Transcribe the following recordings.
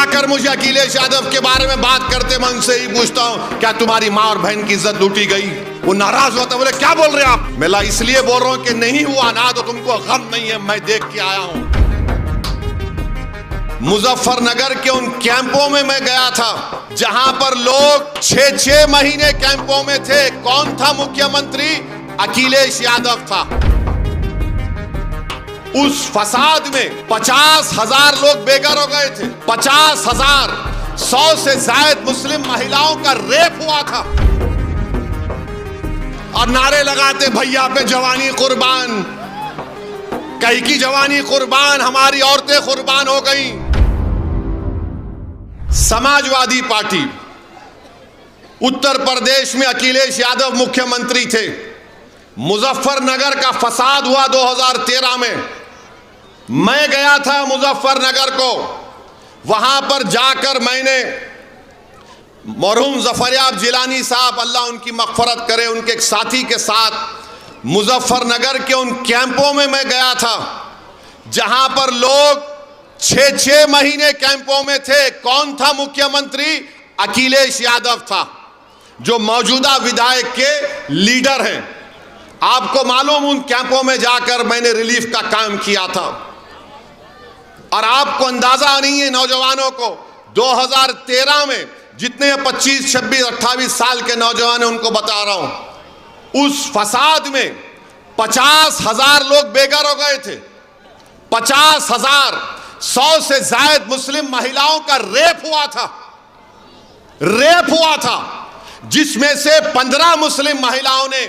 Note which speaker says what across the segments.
Speaker 1: आकर मुझे अखिलेश यादव के बारे में बात करते, मैं उनसे ही पूछता हूं क्या तुम्हारी मां और बहन की इज्जत लूटी गई? वो नाराज होता, बोले क्या बोल रहे हैं आप? मैं इसलिए बोल रहा हूं कि नहीं हुआ ना तो तुमको गम नहीं है, मैं देख के आया हूं। मुजफ्फरनगर के उन कैंपों में मैं गया था जहां पर लोग 6-6 महीने कैंपों में थे। कौन था मुख्यमंत्री? अखिलेश यादव था। उस फसाद में 50,000 लोग बेघर हो गए थे। 50,000, 100 से ज्यादा मुस्लिम महिलाओं का रेप हुआ था। और नारे लगाते, भैया पे जवानी कुर्बान, कई की जवानी कुर्बान, हमारी औरतें कुर्बान हो गई। समाजवादी पार्टी, उत्तर प्रदेश में अखिलेश यादव मुख्यमंत्री थे। मुजफ्फरनगर का फसाद हुआ 2013 में। मैं गया था मुजफ्फरनगर को। वहां पर जाकर मैंने मरहूम ज़फ़रयाब जिलानी साहब, अल्लाह उनकी मग़फ़रत करे, उनके एक साथी के साथ मुजफ्फरनगर के उन कैंपों में मैं गया था जहां पर लोग 6-6 महीने कैंपों में थे। कौन था मुख्यमंत्री? अखिलेश यादव था, जो मौजूदा विधायक के लीडर हैं। आपको मालूम, उन कैंपों में जाकर मैंने रिलीफ का काम किया था। और आपको अंदाजा नहीं है नौजवानों को, 2013 में जितने 25, 26, 28 साल के नौजवान हैं उनको बता रहा हूं, उस फसाद में 50,000 लोग बेघर हो गए थे। 50,000, 100 से ज्यादा मुस्लिम महिलाओं का रेप हुआ था, जिसमें से 15 मुस्लिम महिलाओं ने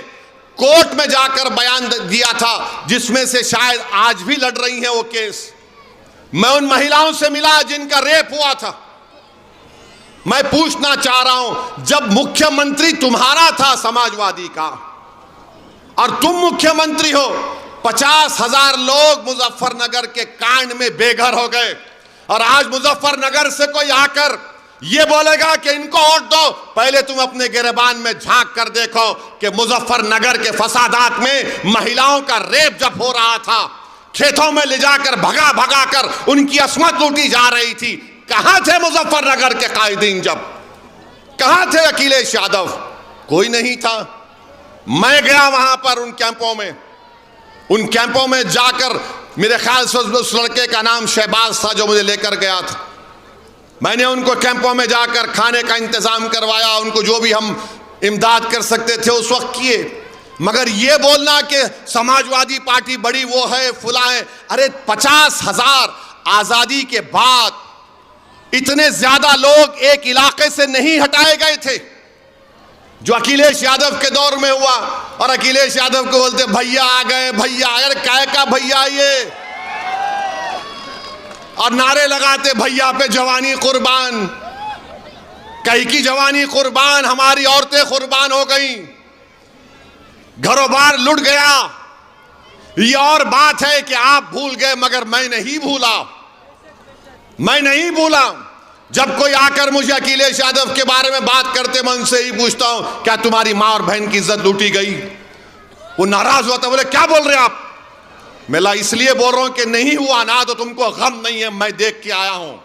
Speaker 1: कोर्ट में जाकर बयान दिया था, जिसमें से शायद आज भी लड़ रही हैं वो केस। मैं उन महिलाओं से मिला जिनका रेप हुआ था। मैं पूछना चाह रहा हूं, जब मुख्यमंत्री तुम्हारा था समाजवादी का और तुम मुख्यमंत्री हो, 50,000 लोग मुजफ्फरनगर के कांड में बेघर हो गए। और आज मुजफ्फरनगर से कोई आकर ये बोलेगा कि इनको वोट दो, पहले तुम अपने गिरबान में झांक कर देखो कि मुजफ्फरनगर के फसादात में महिलाओं का रेप जब हो रहा था, खेतों में ले जाकर भगा भगा कर उनकी अस्मत लूटी जा रही थी, कहां थे मुजफ्फरनगर के कायदीन? जब कहां थे अखिलेश यादव? कोई नहीं था। मैं गया वहां पर उन कैंपों में जाकर, मेरे ख्याल से उस लड़के का नाम शहबाज था जो मुझे लेकर गया था। मैंने उनको कैंपों में जाकर खाने का इंतजाम करवाया, उनको जो भी हम इमदाद कर सकते थे उस वक्त किए। मगर ये बोलना कि समाजवादी पार्टी बड़ी वो है, फुला है, अरे 50,000 आजादी के बाद इतने ज्यादा लोग एक इलाके से नहीं हटाए गए थे जो अखिलेश यादव के दौर में हुआ। और अखिलेश यादव को बोलते भैया आ गए, भैया आ गए, काय का भैया ये? और नारे लगाते, भैया पे जवानी कुर्बान, कई की जवानी कुर्बान, हमारी औरतें कुर्बान हो गई, घरों बार लुट गया। ये और बात है कि आप भूल गए, मगर मैं नहीं भूला। जब कोई आकर मुझे अखिलेश यादव के बारे में बात करते, मैं उनसे ही पूछता हूं क्या तुम्हारी मां और बहन की इज्जत लूटी गई? वो नाराज होता, बोले क्या बोल रहे हैं आप? मैं इसलिए बोल रहा हूं कि नहीं हुआ ना तो तुमको गम नहीं है, मैं देख के आया हूं।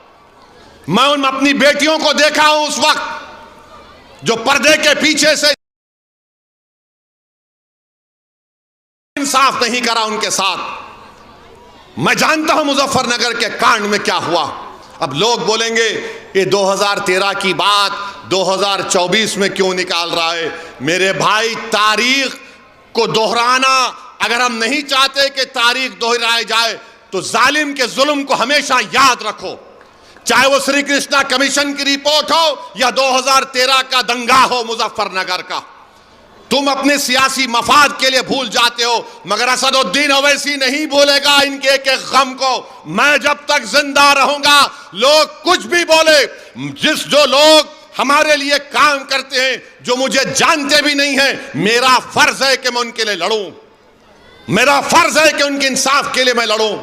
Speaker 1: मैं उन अपनी बेटियों को देखा हूं उस वक्त जो पर्दे के पीछे से इंसाफ नहीं करा उनके साथ। मैं जानता हूं मुजफ्फरनगर के कांड में क्या हुआ। अब लोग बोलेंगे ये 2013 की बात 2024 में क्यों निकाल रहा है? मेरे भाई, तारीख को दोहराना, अगर हम नहीं चाहते कि तारीख दोहराई जाए तो जालिम के जुल्म को हमेशा याद रखो, चाहे वो श्री कृष्णा कमीशन की रिपोर्ट हो या 2013 का दंगा हो मुजफ्फरनगर का। तुम अपने सियासी मफाद के लिए भूल जाते हो, मगर असदुद्दीन ओवैसी नहीं भूलेगा इनके एक एक गम को। मैं जब तक जिंदा रहूंगा, लोग कुछ भी बोले, जो लोग हमारे लिए काम करते हैं, जो मुझे जानते भी नहीं है, मेरा फर्ज है कि मैं उनके लिए लड़ूं, मेरा फर्ज है कि उनके इंसाफ के लिए मैं लड़ूं।